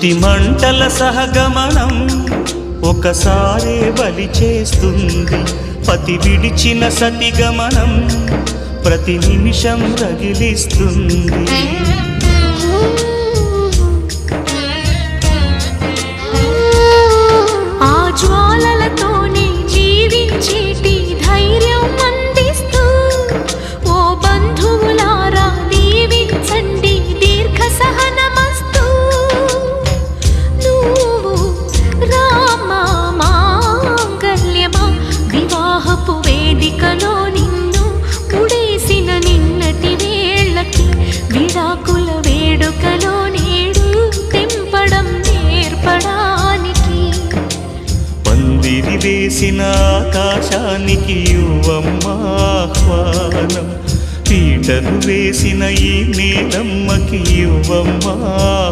సృష్టి మంటల సహగమనం ఒకసారే బలి చేస్తుంది. పతి విడిచిన సతిగమనం ప్రతి నిమిషం రగిలిస్తుంది. ఆ జ్వాలలతోనే జీవించేటి ధైర్యం అందిస్తూ ఓ బంధువులారా దీవించండి దీర్ఘ సహనమస్తు. నువ్వు రామా మాంగల్యమా వివాహపు వేదికలో నిన్ను ముడేసిన నిన్నటి వేళ్ళకి విడాకుల వేడుకలో నేడు తెంపడం నేర్పడానికి. పందిరి వేసిన ఆకాశానికి యువమ్మాహ్వానం, పీటలు వేసిన ఈ నేలమ్మకి యువమ్మాహ్వానం.